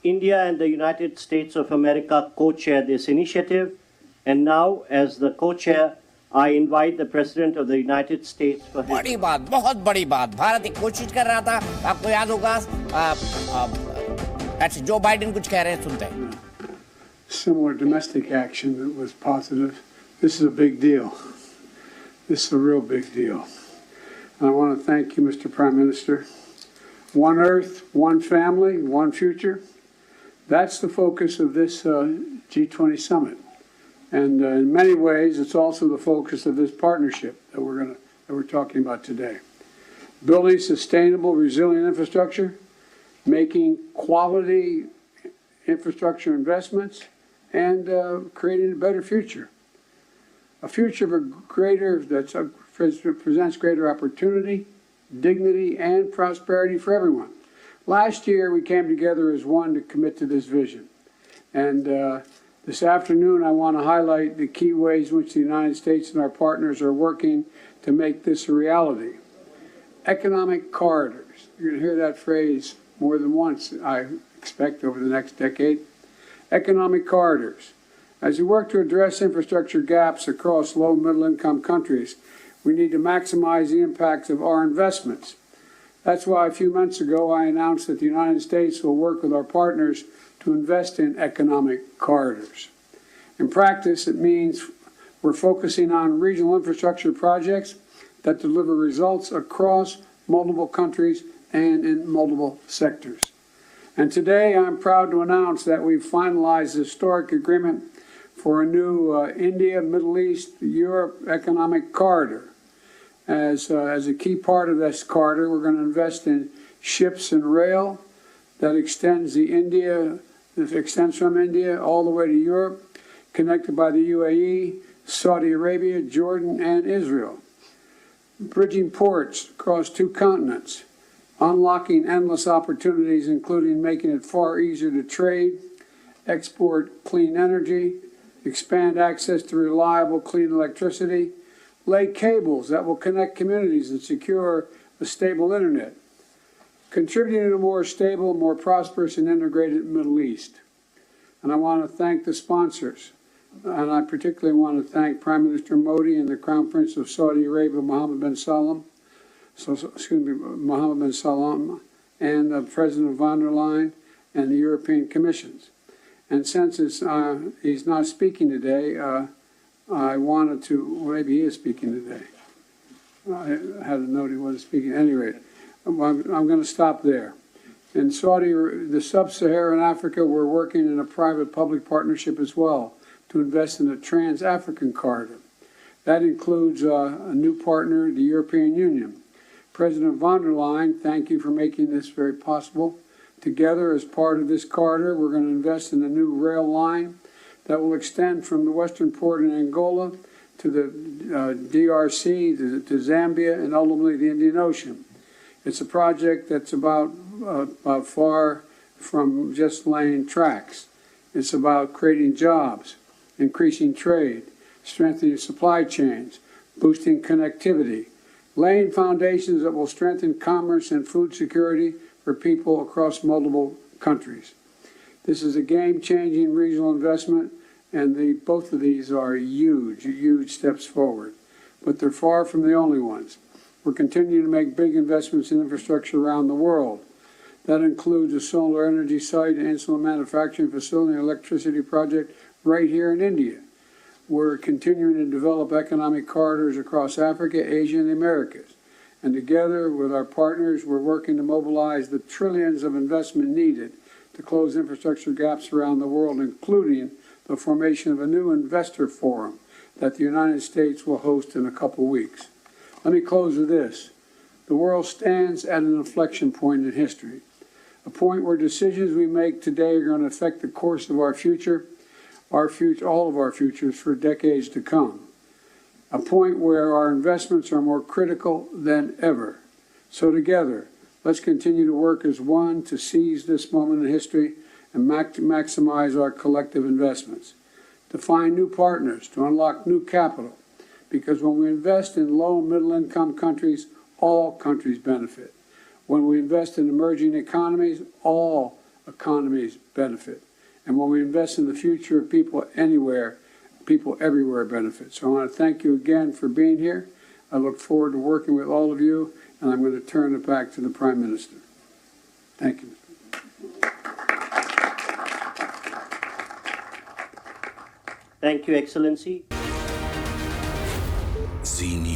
India and the United States of America co-chair this initiative. And now, as the co-chair, I invite the President of the United States for his... बड़ी बात, बहुत बड़ी बात. भारत एक कोशिश कर रहा था, आपको याद होगा. जो बाइडेन कुछ कह रहे हैं, सुनते हैं. Similar domestic action that was positive. This is a big deal. This is a real big deal. And I want to thank you, Mr. Prime Minister. One Earth, one family, one future. That's the focus of this G20 summit. And in many ways, it's also the focus of this partnership that we're talking about today. Building sustainable, resilient infrastructure, making quality infrastructure investments, and creating a better future. A future that presents greater opportunity, dignity, and prosperity for everyone. Last year, we came together as one to commit to this vision. And this afternoon, I want to highlight the key ways in which the United States and our partners are working to make this a reality. Economic corridors. You're going to hear that phrase more than once, I expect, over the next decade. Economic corridors. As we work to address infrastructure gaps across low and middle-income countries, we need to maximize the impacts of our investments. That's why a few months ago I announced that the United States will work with our partners to invest in economic corridors. In practice, it means we're focusing on regional infrastructure projects that deliver results across multiple countries and in multiple sectors. And today I'm proud to announce that we've finalized a historic agreement for a new India, Middle East, Europe economic corridor. As a key part of this corridor, we're going to invest in ships and rail that extends from India all the way to Europe, connected by the UAE, Saudi Arabia, Jordan, and Israel. Bridging ports across two continents, unlocking endless opportunities, including making it far easier to trade, export clean energy, expand access to reliable, clean electricity, lay cables that will connect communities and secure a stable internet, contributing to a more stable, more prosperous, and integrated Middle East. And I want to thank the sponsors. And I particularly want to thank Prime Minister Modi and the Crown Prince of Saudi Arabia, Mohammed bin Salman, and President von der Leyen and the European Commissions. And since he's not speaking today, I wanted to, well, maybe he is speaking today. I had a note he wasn't speaking. At any rate, I'm going to stop there. In the sub-Saharan Africa, we're working in a private-public partnership as well to invest in a trans-African corridor. That includes a new partner, the European Union. President von der Leyen, thank you for making this very possible. Together, as part of this corridor, we're going to invest in a new rail line that will extend from the western port in Angola to the DRC, to Zambia, and ultimately the Indian Ocean. It's a project that's about far from just laying tracks. It's about creating jobs, increasing trade, strengthening supply chains, boosting connectivity, laying foundations that will strengthen commerce and food security for people across multiple countries. This is a game-changing regional investment, and both of these are huge steps forward. But they're far from the only ones. We're continuing to make big investments in infrastructure around the world. That includes a solar energy site, an insulin manufacturing facility, and electricity project right here in India. We're continuing to develop economic corridors across Africa, Asia, and the Americas. And together with our partners, we're working to mobilize the trillions of investment needed to close infrastructure gaps around the world, including the formation of a new investor forum that the United States will host in a couple weeks. Let me close with this. The world stands at an inflection point in history, a point where decisions we make today are going to affect the course of our future, all of our futures for decades to come. A point where our investments are more critical than ever. So together, let's continue to work as one to seize this moment in history and maximize our collective investments, to find new partners, to unlock new capital, because when we invest in low and middle income countries, all countries benefit. When we invest in emerging economies, all economies benefit. And when we invest in the future of people anywhere, people everywhere benefit. So I want to thank you again for being here. I look forward to working with all of you, and I'm going to turn it back to the Prime Minister. Thank you. Thank you, Excellency. Z News.